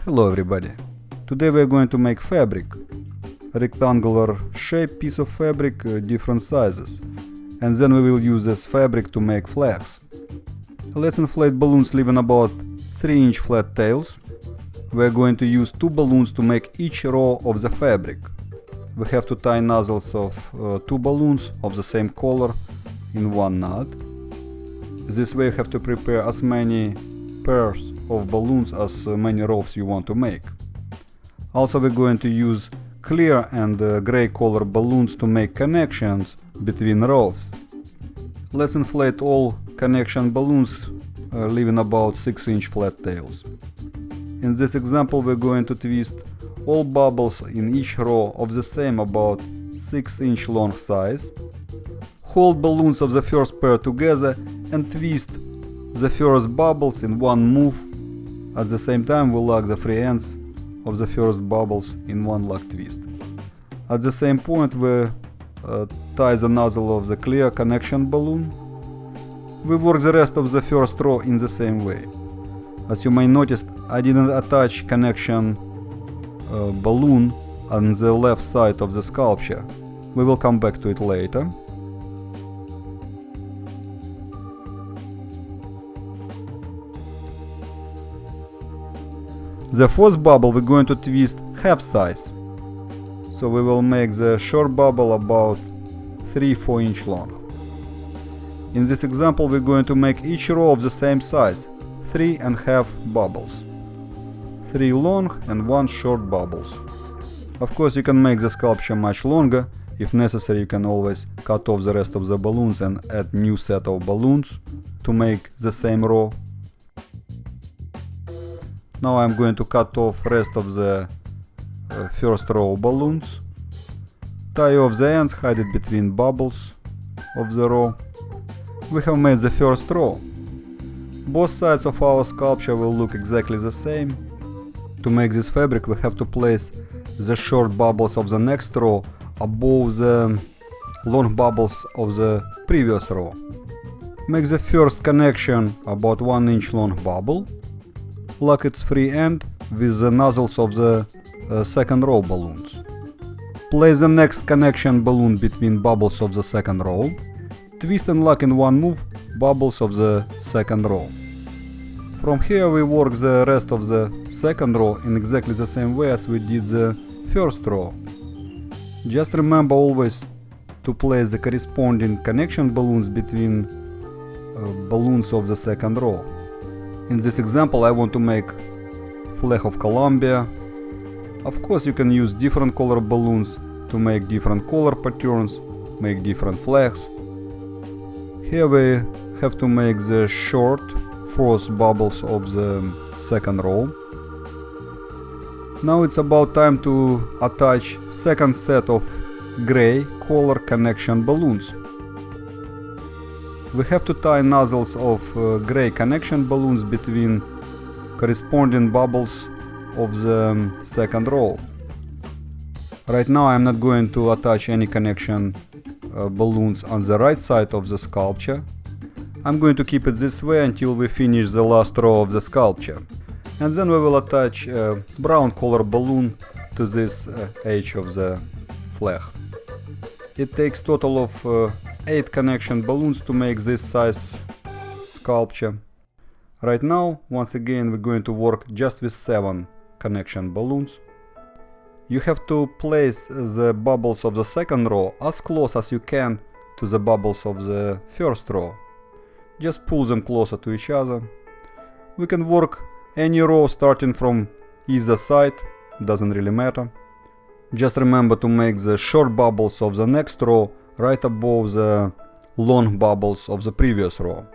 Hello everybody! Today we are going to make fabric. A rectangular shape piece of fabric, different sizes. And then we will use this fabric to make flags. Let's inflate balloons leaving about 3-inch flat tails. We are going to use 2 balloons to make each row of the fabric. We have to tie nozzles of 2 balloons of the same color in one knot. This way you have to prepare as many pairs of balloons as many rows you want to make. Also we're going to use clear and gray color balloons to make connections between rows. Let's inflate all connection balloons leaving about 6-inch flat tails. In this example we're going to twist all bubbles in each row of the same about 6-inch long size. Hold balloons of the first pair together and twist the first bubbles in one move. At the same time we lock the free ends of the first bubbles in one lock twist. At the same point we tie the nozzle of the clear connection balloon. We work the rest of the first row in the same way. As you may notice, I didn't attach connection balloon on the left side of the sculpture. We will come back to it later. The first bubble we're going to twist half size. So we will make the short bubble about 3-4 inch long. In this example we're going to make each row of the same size, 3.5 bubbles. 3 long and 1 short bubbles. Of course you can make the sculpture much longer. If necessary you can always cut off the rest of the balloons and add new set of balloons to make the same row. Now I'm going to cut off rest of the first row balloons. Tie off the ends, hide it between bubbles of the row. We have made the first row. Both sides of our sculpture will look exactly the same. To make this fabric we have to place the short bubbles of the next row above the long bubbles of the previous row. Make the first connection about 1 inch long bubble. Lock its free end with the nozzles of the second row balloons. Place the next connection balloon between bubbles of the second row. Twist and lock in one move bubbles of the second row. From here we work the rest of the second row in exactly the same way as we did the first row. Just remember always to place the corresponding connection balloons between balloons of the second row. In this example I want to make flag of Colombia. Of course you can use different color balloons to make different color patterns, make different flags. Here we have to make the short first bubbles of the second row. Now it's about time to attach second set of gray color connection balloons. We have to tie nozzles of gray connection balloons between corresponding bubbles of the second row. Right now I'm not going to attach any connection balloons on the right side of the sculpture. I'm going to keep it this way until we finish the last row of the sculpture. And then we will attach a brown color balloon to this edge of the flag. It takes total of 8 connection balloons to make this size sculpture. Right now, once again, we're going to work just with 7 connection balloons. You have to place the bubbles of the second row as close as you can to the bubbles of the first row. Just pull them closer to each other. We can work any row starting from either side, doesn't really matter. Just remember to make the short bubbles of the next row right above the long bubbles of the previous row.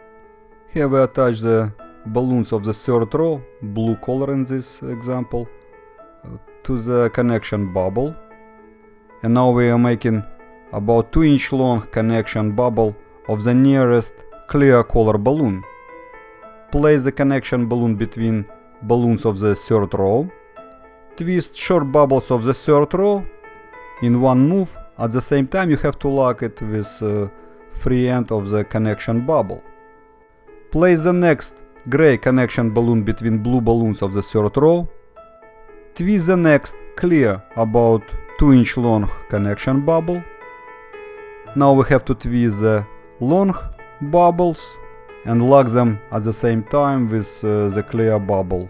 Here we attach the balloons of the third row, blue color in this example, to the connection bubble. And now we are making about 2 inch long connection bubble of the nearest clear color balloon. Place the connection balloon between balloons of the third row. Twist short bubbles of the third row in one move. At the same time you have to lock it with free end of the connection bubble. Place the next gray connection balloon between blue balloons of the third row. Twist the next clear about 2-inch long connection bubble. Now we have to twist the long bubbles and lock them at the same time with the clear bubble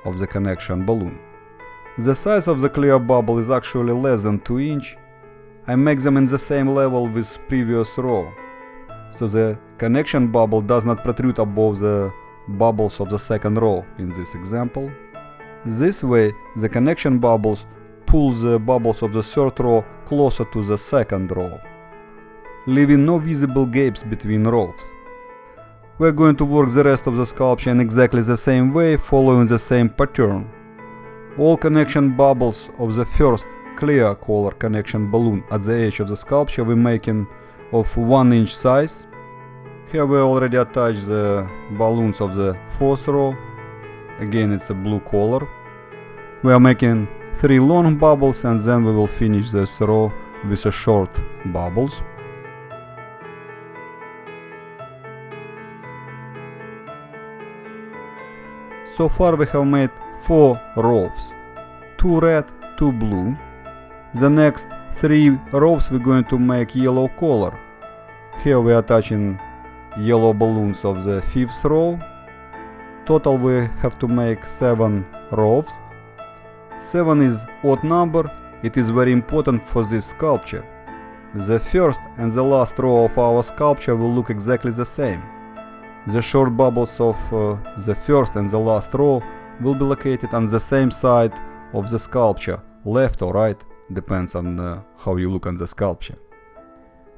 of the connection balloon. The size of the clear bubble is actually less than 2 inch. I make them in the same level with previous row, so the connection bubble does not protrude above the bubbles of the second row in this example. This way the connection bubbles pull the bubbles of the third row closer to the second row, leaving no visible gaps between rows. We're going to work the rest of the sculpture in exactly the same way, following the same pattern. All connection bubbles of the first clear color connection balloon at the edge of the sculpture we're making of 1 inch size. Here we already attached the balloons of the fourth row. Again, it's a blue color. We are making 3 long bubbles and then we will finish this row with a short bubbles. So far we have made 4 rows, 2 red, 2 blue. The next 3 rows we're going to make yellow color. Here we are attaching yellow balloons of the 5th row. Total we have to make 7 rows. 7 is odd number. It is very important for this sculpture. The first and the last row of our sculpture will look exactly the same. The short bubbles of the first and the last row will be located on the same side of the sculpture, left or right, depends on how you look on the sculpture.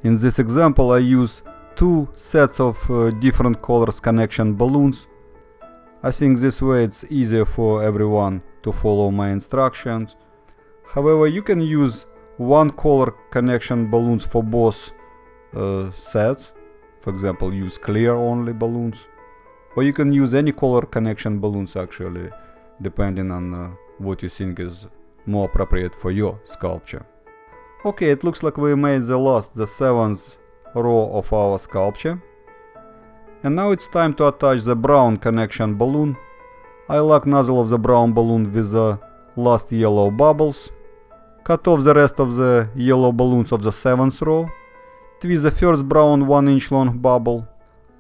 In this example I use 2 sets of different colors connection balloons. I think this way it's easier for everyone to follow my instructions. However, you can use 1 color connection balloons for both sets. For example, use clear only balloons. Or you can use any color connection balloons actually, depending on what you think is more appropriate for your sculpture. Okay, it looks like we made the 7th row of our sculpture. And now it's time to attach the brown connection balloon. I lock nozzle of the brown balloon with the last yellow bubbles. Cut off the rest of the yellow balloons of the 7th row. Twist the first brown 1 inch long bubble.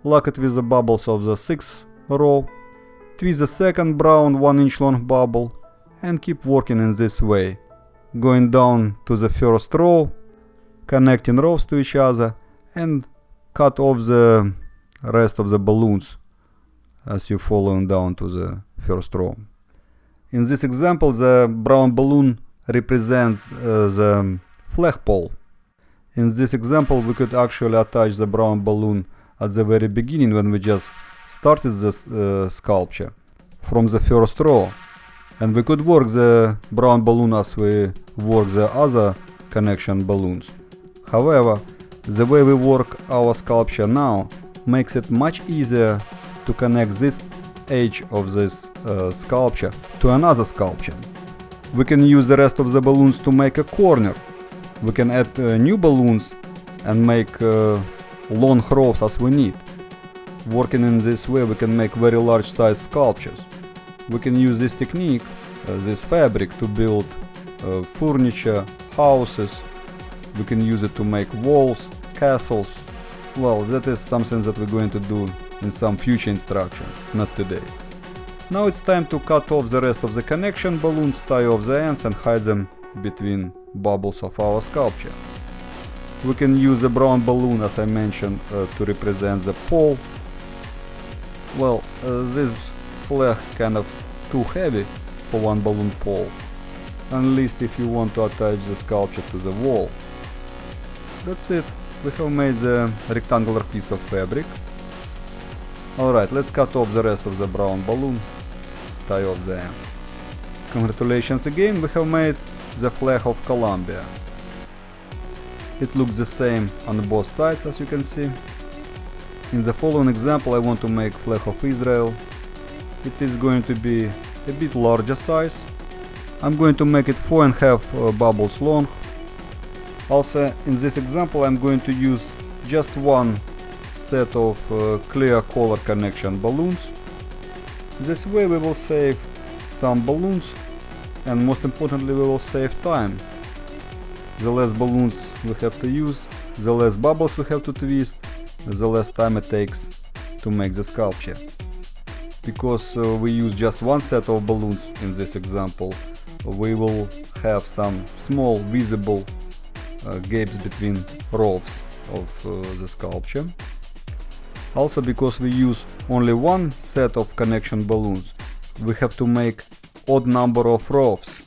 Lock it with the bubbles of the 6th row. Twist the second brown 1 inch long bubble and keep working in this way, going down to the first row, connecting rows to each other, and cut off the rest of the balloons as you follow down to the first row. In this example, the brown balloon represents the flagpole. In this example, we could actually attach the brown balloon at the very beginning when we just started this sculpture from the first row. And we could work the brown balloon as we work the other connection balloons. However, the way we work our sculpture now makes it much easier to connect this edge of this sculpture to another sculpture. We can use the rest of the balloons to make a corner. We can add new balloons and make long rows as we need. Working in this way we can make very large size sculptures. We can use this technique, this fabric, to build furniture, houses. We can use it to make walls, castles. Well, that is something that we're going to do in some future instructions, not today. Now it's time to cut off the rest of the connection balloons, tie off the ends and hide them between bubbles of our sculpture. We can use the brown balloon, as I mentioned, to represent the pole. Well, this flag kind of too heavy for one balloon pole, at least if you want to attach the sculpture to the wall. That's it, we have made the rectangular piece of fabric. Alright, let's cut off the rest of the brown balloon, tie off the end. Congratulations again, we have made the flag of Colombia. It looks the same on both sides, as you can see. In the following example I want to make flag of Israel. It is going to be a bit larger size. I'm going to make it 4.5 bubbles long. Also in this example I'm going to use just one set of clear color connection balloons. This way we will save some balloons and most importantly we will save time. The less balloons we have to use, the less bubbles we have to twist, the less time it takes to make the sculpture. Because we use just one set of balloons in this example, we will have some small visible gaps between rows of the sculpture. Also, because we use only one set of connection balloons, we have to make odd number of rows.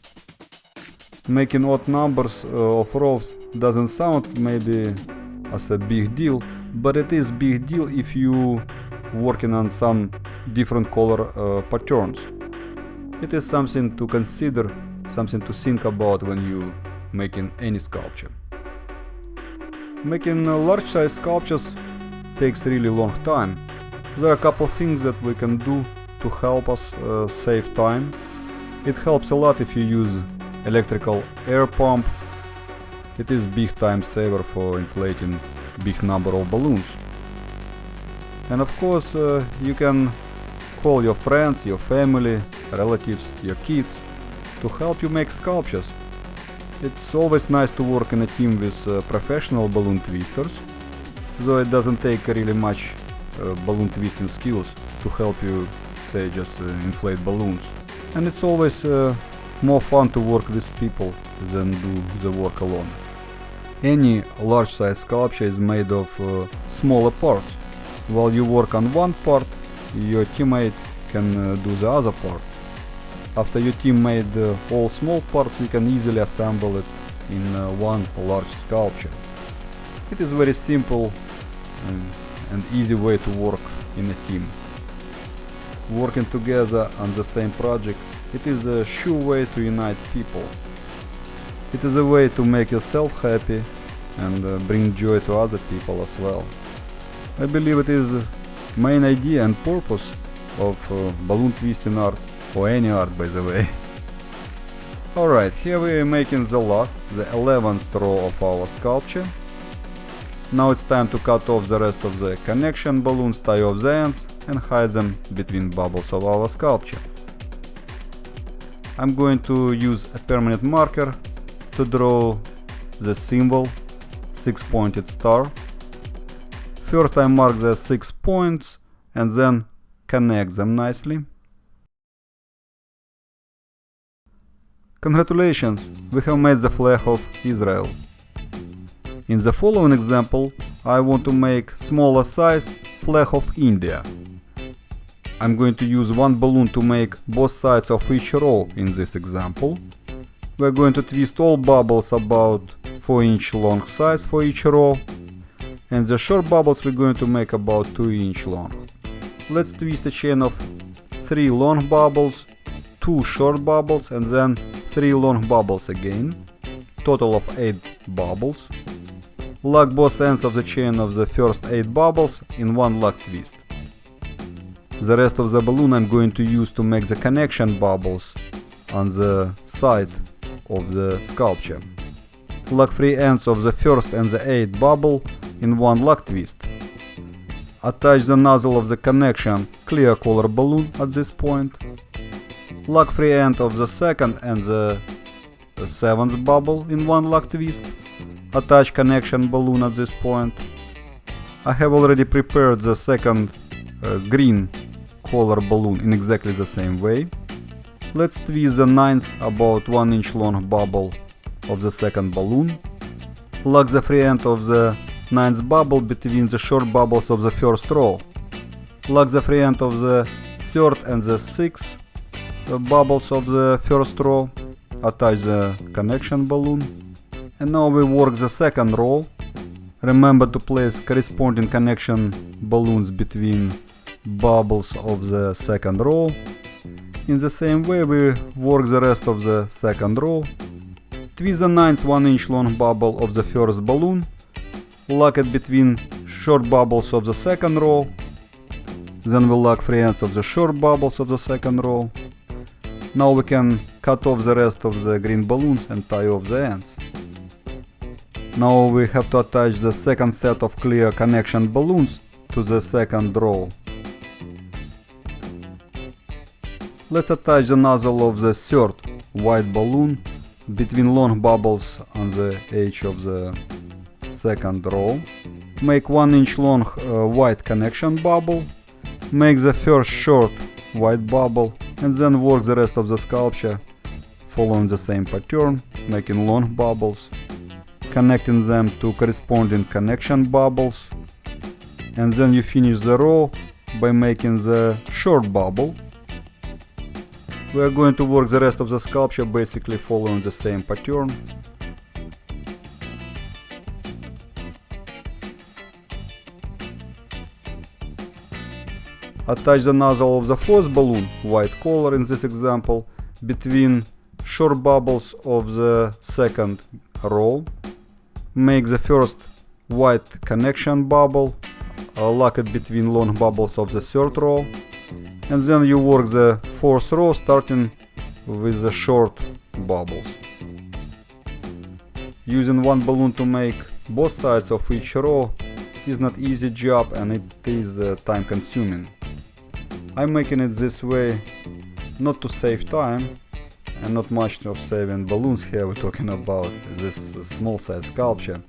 Making odd numbers of rows doesn't sound maybe as a big deal, but it is big deal if you working on some different color patterns. It is something to consider, something to think about when you making any sculpture. Making large size sculptures takes really long time. There are a couple things that we can do to help us save time. It helps a lot if you use electrical air pump. It is big time saver for inflating big number of balloons. And of course you can call your friends, your family, relatives, your kids to help you make sculptures. It's always nice to work in a team with professional balloon twisters, though it doesn't take really much balloon twisting skills to help you, say, just inflate balloons. And it's always more fun to work with people than do the work alone. Any large size sculpture is made of smaller parts. While you work on one part, your teammate can do the other part. After your team made all small parts, you can easily assemble it in one large sculpture. It is very simple and easy way to work in a team. Working together on the same project, it is a sure way to unite people. It is a way to make yourself happy and bring joy to other people as well. I believe it is the main idea and purpose of balloon twisting art, or any art by the way. Alright, here we are making the 11th row of our sculpture. Now it's time to cut off the rest of the connection balloons, tie off the ends and hide them between bubbles of our sculpture. I'm going to use a permanent marker to draw the symbol 6-pointed star. First I mark the 6 points and then connect them nicely. Congratulations, we have made the flag of Israel. In the following example, I want to make smaller size flag of India. I'm going to use one balloon to make both sides of each row in this example. We're going to twist all bubbles about 4-inch long size for each row, and the short bubbles we're going to make about 2-inch long. Let's twist a chain of 3 long bubbles, 2 short bubbles and then 3 long bubbles again, total of 8 bubbles. Lock both ends of the chain of the first 8 bubbles in one lock twist. The rest of the balloon I'm going to use to make the connection bubbles on the side of the sculpture. Lock 3 ends of the first and the 8th bubble in one lock twist. Attach the nozzle of the connection clear color balloon at this point. Lock 3 end of the second and the 7th bubble in one lock twist. Attach connection balloon at this point. I have already prepared the second green color balloon in exactly the same way. Let's twist the 9th about 1-inch long bubble of the second balloon. Lock the free end of the 9th bubble between the short bubbles of the first row. Lock the free end of the 3rd and the 6th bubbles of the first row. Attach the connection balloon. And now we work the second row. Remember to place corresponding connection balloons between bubbles of the second row. In the same way we work the rest of the second row. Twist the 9th 1-inch long bubble of the first balloon. Lock it between short bubbles of the second row. Then we lock free ends of the short bubbles of the second row. Now we can cut off the rest of the green balloons and tie off the ends. Now we have to attach the second set of clear connection balloons to the second row. Let's attach the nozzle of the third white balloon between long bubbles on the edge of the second row. Make 1 inch long white connection bubble. Make the first short white bubble and then work the rest of the sculpture following the same pattern, making long bubbles, connecting them to corresponding connection bubbles, and then you finish the row by making the short bubble. We are going to work the rest of the sculpture basically following the same pattern. Attach the nozzle of the fourth balloon, white color in this example, between short bubbles of the second row. Make the first white connection bubble, lock it between long bubbles of the third row, and then you work the fourth row starting with the short bubbles. Using one balloon to make both sides of each row is not easy job and it is time consuming. I'm making it this way not to save time and not much of saving balloons here. We're talking about this small size sculpture.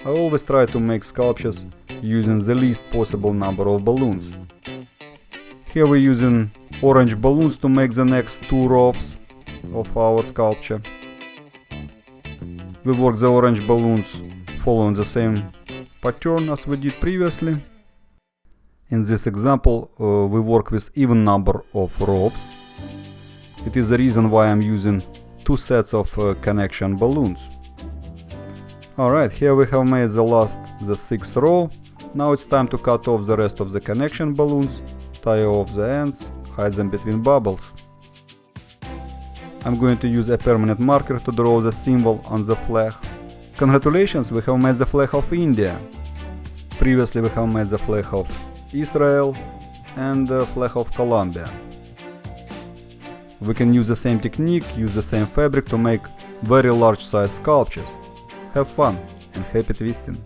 I always try to make sculptures using the least possible number of balloons. Here we're using orange balloons to make the next 2 rows of our sculpture. We work the orange balloons following the same pattern as we did previously. In this example we work with even number of rows. It is the reason why I'm using 2 sets of connection balloons. Alright, here we have made the 6th row. Now it's time to cut off the rest of the connection balloons, tie off the ends, hide them between bubbles. I'm going to use a permanent marker to draw the symbol on the flag. Congratulations, we have made the flag of India. Previously we have made the flag of Israel and the flag of Colombia. We can use the same technique, use the same fabric to make very large size sculptures. Have fun and happy twisting!